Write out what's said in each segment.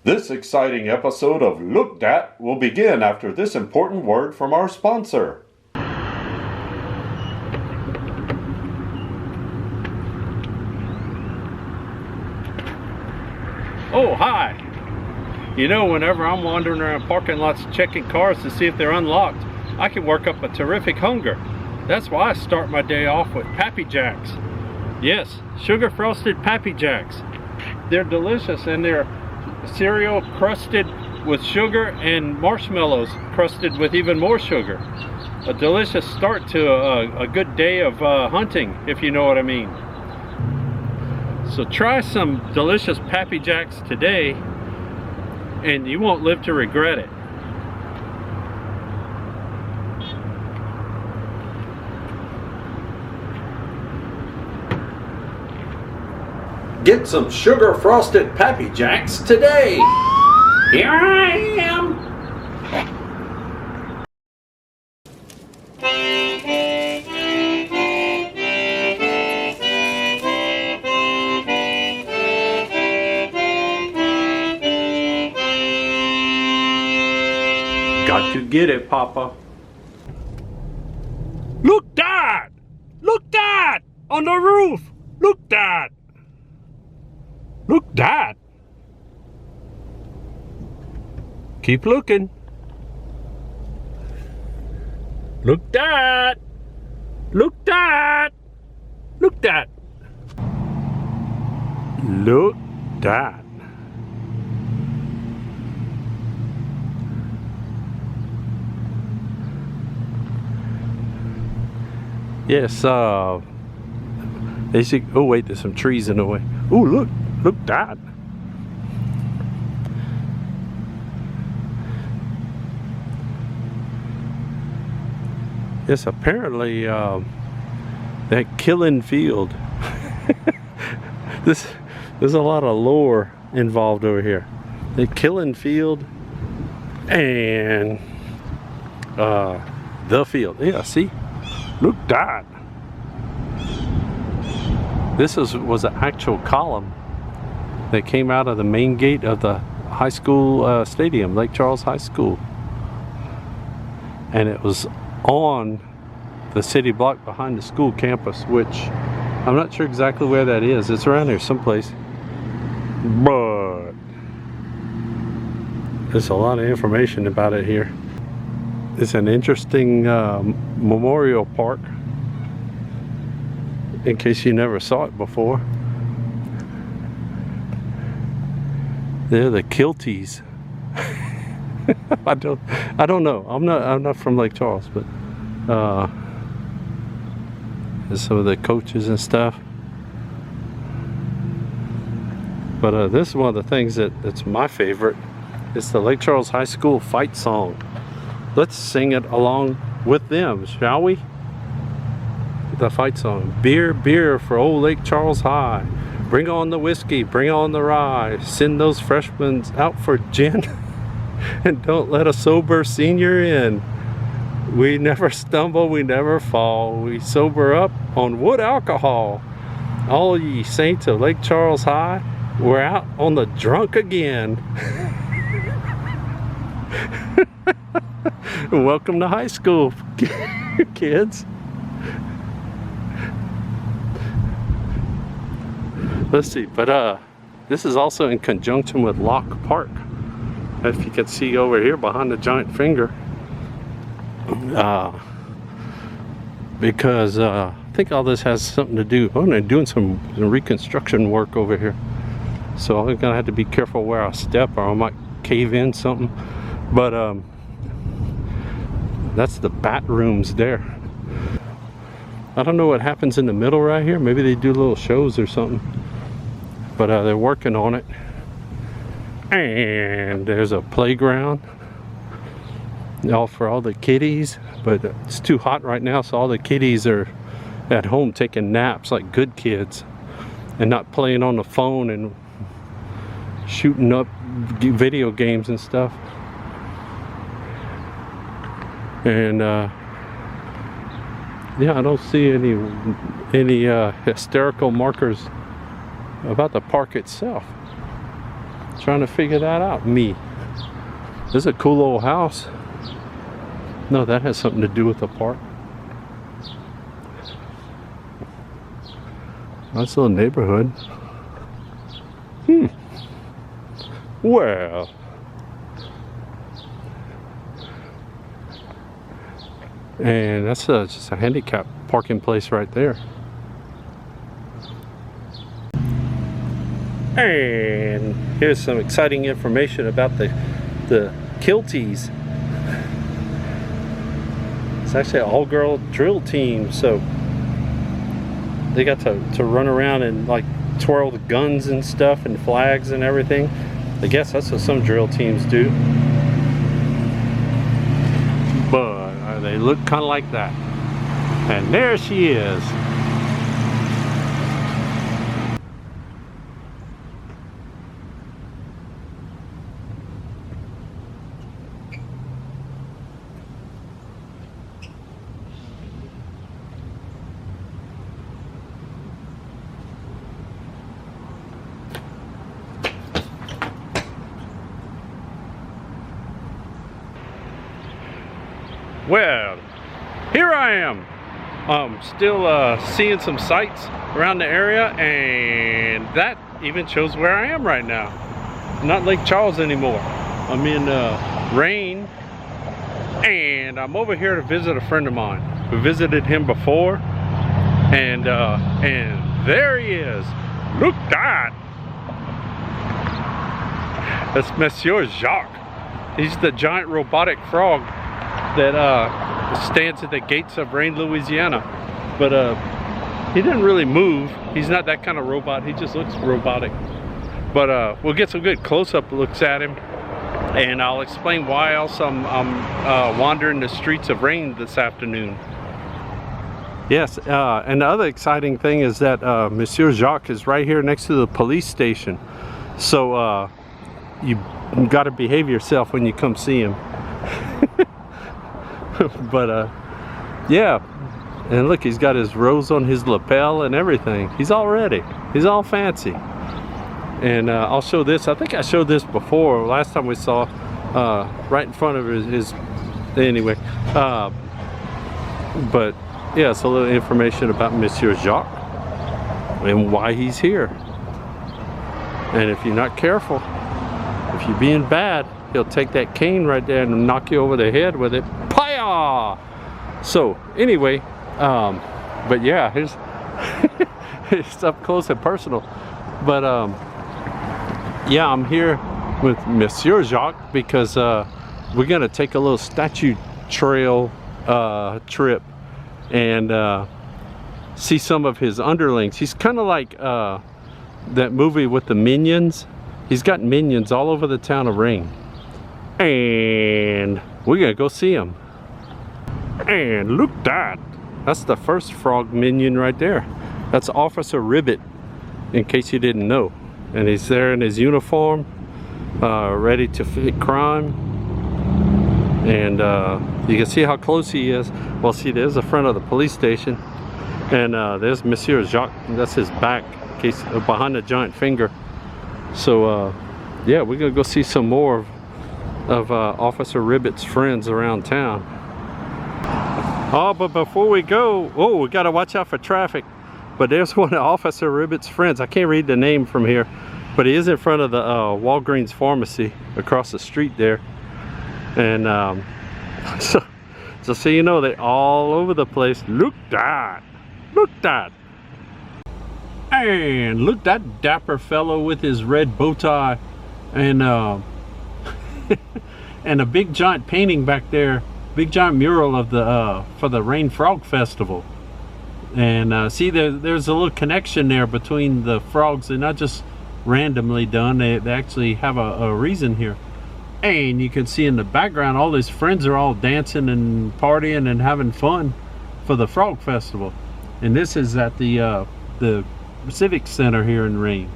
This exciting episode of Look Dat will begin after this important word from our sponsor. Oh, hi! You know, whenever I'm wandering around parking lots checking cars to see if they're unlocked, I can work up a terrific hunger. That's why I start my day off with Pappy Jacks. Yes, sugar frosted Pappy Jacks. They're delicious, and they're cereal crusted with sugar and marshmallows crusted with even more sugar. A delicious start to a good day of hunting, if you know what I mean. So try some delicious Pappy Jacks today, and you won't live to regret it. Get some sugar frosted Pappy Jacks today. Here I am. Got to get it, Papa. Look that! Look that! On the roof! Look that! Look that! Keep looking. Look that! Look that! Look that! Look that! Yes, they see. Oh wait, there's some trees in the way. Oh look, look that. Yes, apparently that Killen Field. There's a lot of lore involved over here. The Killen Field and the field. Yeah, see. Look that! This was an actual column that came out of the main gate of the high school stadium, Lake Charles High School. And it was on the city block behind the school campus, which I'm not sure exactly where that is. It's around here someplace. But there's a lot of information about it here. It's an interesting memorial park, in case you never saw it before. They're the Kilties. I don't know. I'm not from Lake Charles, but there's some of the coaches and stuff. But this is one of the things that's my favorite. It's the Lake Charles High School fight song. Let's sing it along with them, shall we? The fight song. Beer, beer for old Lake Charles High. Bring on the whiskey, bring on the rye. Send those freshmen out for gin. And don't let a sober senior in. We never stumble, we never fall. We sober up on wood alcohol. All ye saints of Lake Charles High, we're out on the drunk again. Welcome to high school, kids. Let's see, but this is also in conjunction with Lock Park. If you can see over here behind the giant finger. Because I think all this has something to do. Oh, they're doing some reconstruction work over here. So I'm gonna have to be careful where I step, or I might cave in something. But that's the bat rooms there. I don't know what happens in the middle right here. Maybe they do little shows or something. But they're working on it. And there's a playground. All for all the kiddies. But it's too hot right now, so all the kiddies are at home taking naps like good kids. And not playing on the phone and shooting up video games and stuff. And yeah, I don't see any hysterical markers about the park itself. Trying to figure that out. Me. This is a cool old house. No, that has something to do with the park. Nice little neighborhood. Well. And that's just a handicap parking place right there. And here's some exciting information about the Kilties. It's actually an all-girl drill team, so they got to run around and like twirl the guns and stuff and flags and everything. I guess that's what some drill teams do. But they look kind of like that. And there she is. Well, here I am. Still seeing some sights around the area, and that even shows where I am right now. I'm not Lake Charles anymore. I'm in Rayne, and I'm over here to visit a friend of mine. We visited him before, and there he is. Look that! That's Monsieur Jaques. He's the giant robotic frog that stands at the gates of Rayne, Louisiana. But he didn't really move. He's not that kind of robot. He just looks robotic. But we'll get some good close-up looks at him, and I'll explain why else I'm wandering the streets of Rayne this afternoon. Yes, and the other exciting thing is that Monsieur Jaques is right here next to the police station. So you got to behave yourself when you come see him. But yeah, and look, he's got his rose on his lapel and everything. He's all ready. He's all fancy. And I'll show this. I think I showed this before last time we saw, right in front of his anyway. But yeah, it's a little information about Monsieur Jaques and why he's here. And if you're not careful, if you're being bad, he'll take that cane right there and knock you over the head with it. Paya! So anyway, but yeah, here's it's up close and personal. But yeah, I'm here with Monsieur Jaques because we're gonna take a little statue trail trip and see some of his underlings. He's kind of like that movie with the minions. He's got minions all over the town of Rayne. And we're gonna go see him. And look that! That's the first frog minion right there. That's Officer Ribbit, in case you didn't know. And he's there in his uniform, ready to fight crime. And you can see how close he is. Well, see, there's the front of the police station. And there's Monsieur Jaques. That's his back, in case, behind the giant finger. So yeah, we're gonna go see some more of Officer Ribbit's friends around town. Oh, but before we go, we gotta watch out for traffic. But there's one of Officer Ribbit's friends. I can't read the name from here, but he is in front of the Walgreens pharmacy across the street there. And so you know, they're all over the place. Look that! Look that! And look, that dapper fellow with his red bow tie and and a big giant painting back there, big giant mural of the for the Rayne Frog Festival. And see, there's a little connection there between the frogs. They're not just randomly done. They actually have a reason here. And you can see in the background, all his friends are all dancing and partying and having fun for the Frog Festival. And this is at the Civic Center here in Rayne.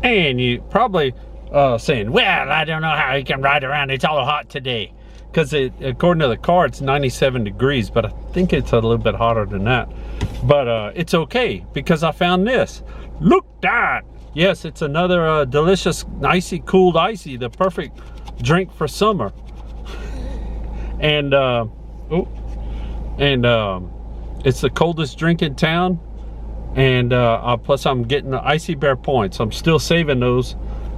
And you probably saying, well, I don't know how he can ride around, it's all hot today. Because according to the car, it's 97 degrees, but I think it's a little bit hotter than that. But it's okay, because I found this. Look that! Yes, it's another delicious, icy, cooled icy, the perfect drink for summer. And it's the coldest drink in town. And plus I'm getting the Icy Bear points. I'm still saving those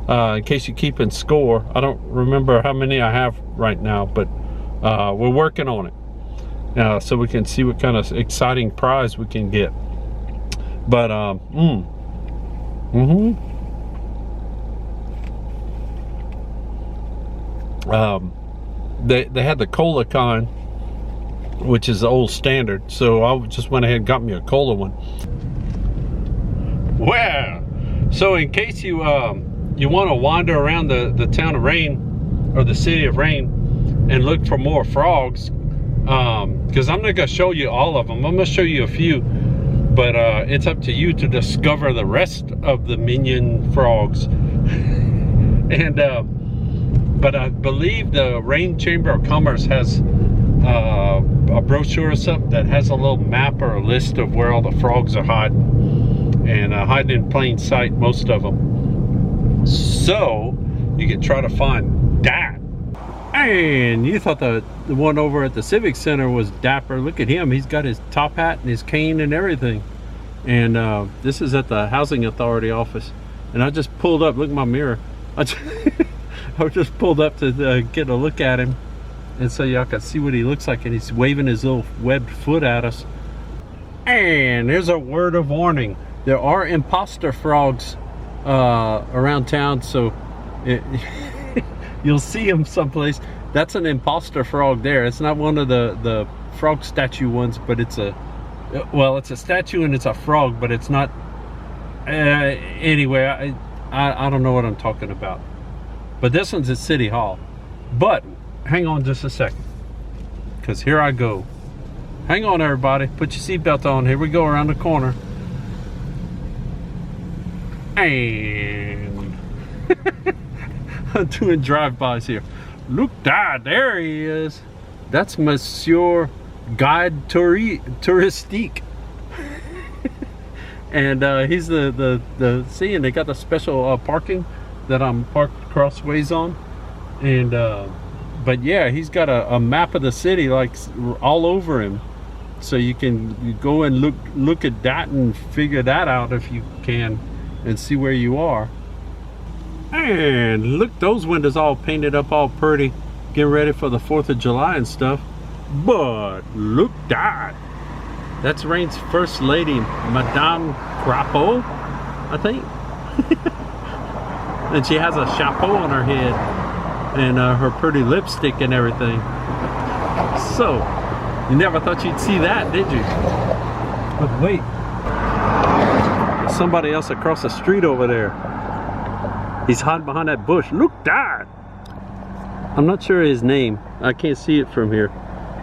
in case you keep in score. I don't remember how many I have right now, but we're working on it. So we can see what kind of exciting prize we can get. But they had the cola kind, which is the old standard, so I just went ahead and got me a cola one. Well, so in case you you want to wander around the town of Rayne, or the city of Rayne, and look for more frogs, because I'm not going to show you all of them. I'm going to show you a few, but it's up to you to discover the rest of the minion frogs. And but I believe the Rayne Chamber of Commerce has a brochure or something that has a little map or a list of where all the frogs are hiding, and hiding in plain sight, most of them. So you can try to find that. And you thought the one over at the Civic Center was dapper. Look at him, he's got his top hat and his cane and everything. And this is at the Housing Authority office, and I just pulled up. Look at my mirror. I just pulled up to get a look at him, and so y'all can see what he looks like, and he's waving his little webbed foot at us. And there's a word of warning: there are imposter frogs around town, so you'll see them someplace. That's an imposter frog there. It's not one of the frog statue ones, but it's a, well, it's a statue and it's a frog, but it's not. Anyway, I don't know what I'm talking about. But this one's at City Hall. But hang on just a second, because here I go. Hang on, everybody. Put your seatbelt on. Here we go around the corner. And I'm doing drive-bys here. Look that, there he is. That's Monsieur Guide Touristique. And he's the see, and they got the special parking that I'm parked crossways on. And but yeah, he's got a map of the city like all over him, so you go and look at that and figure that out if you can, and see where you are. And look, those windows all painted up all pretty, getting ready for the 4th of July and stuff. But look that, that's Rayne's first lady, Madame Crapeau, I think. And she has a chapeau on her head, and her pretty lipstick and everything. So you never thought you'd see that, did you? But wait, there's somebody else across the street over there. He's hiding behind that bush. Look that! I'm not sure his name. I can't see it from here.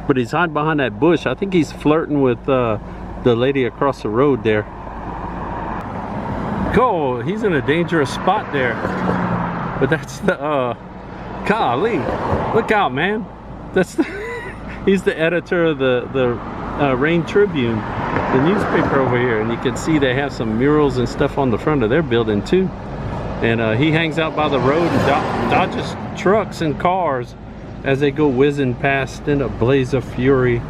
But he's hiding behind that bush. I think he's flirting with the lady across the road there. Cool, he's in a dangerous spot there. But that's the, golly, look out, man. That's the, he's the editor of the Rayne Tribune, the newspaper over here. And you can see they have some murals and stuff on the front of their building too. And he hangs out by the road and dodges trucks and cars as they go whizzing past in a blaze of fury.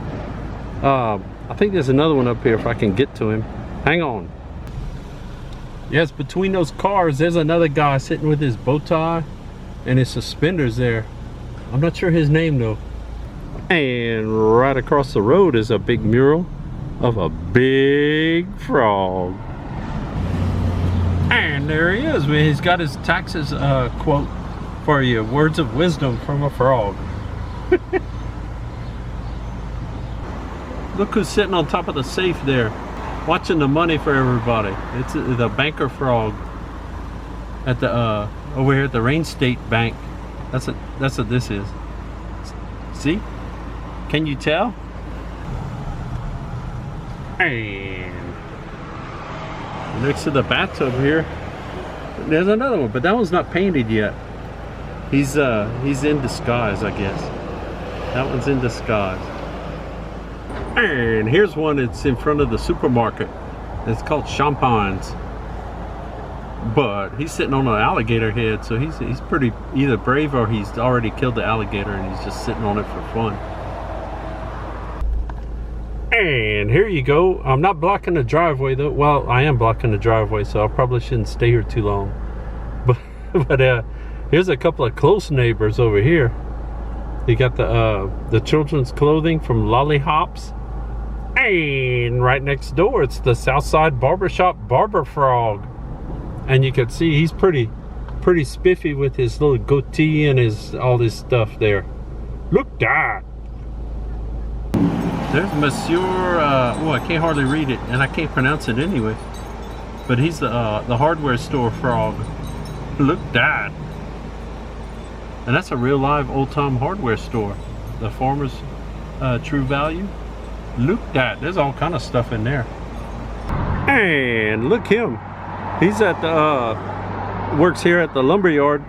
I think there's another one up here if I can get to him. Hang on. Yes, between those cars, there's another guy sitting with his bow tie and his suspenders there. I'm not sure his name though. And right across the road is a big mural of a big frog. And there he is. He's got his taxes quote for you. Words of wisdom from a frog. Look who's sitting on top of the safe there, watching the money for everybody. It's the banker frog at the over here at the Rayne State Bank. That's what this is. See? Can you tell? And next to the bathtub here, there's another one, but that one's not painted yet. He's in disguise, I guess. That one's in disguise. And here's one that's in front of the supermarket. It's called Champagne's. but he's sitting on an alligator head, so he's pretty either brave or he's already killed the alligator and he's just sitting on it for fun. And here you go. I'm not blocking the driveway though. Well, I am blocking the driveway, so I probably shouldn't stay here too long. But here's a couple of close neighbors over here. You got the children's clothing from Lollihops. And right next door, it's the Southside Barbershop Barber Frog. And you can see he's pretty spiffy with his little goatee and all this stuff there. Look that. There's Monsieur, oh, I can't hardly read it, and I can't pronounce it anyway. But he's the hardware store frog. Look that. And that's a real live old-time hardware store. The Farmer's True Value. Look that. There's all kind of stuff in there. And look him. He's at the works here at the lumber yard.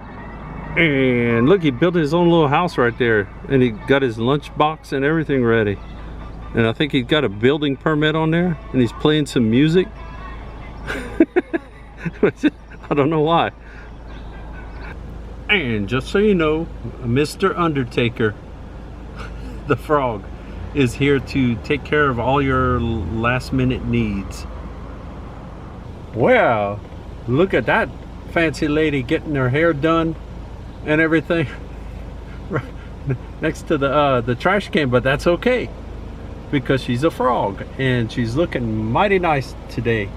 And look, he built his own little house right there. And he got his lunch box and everything ready. And I think he's got a building permit on there. And he's playing some music. I don't know why. And just so you know, Mr. Undertaker, the frog, is here to take care of all your last minute needs. Well, look at that fancy lady getting her hair done and everything right next to the trash can, but that's okay because she's a frog and she's looking mighty nice today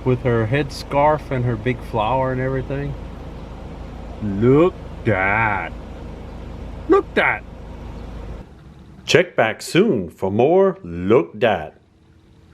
with her head scarf and her big flower and everything. Look that. Look that. Check back soon for more Look Dat.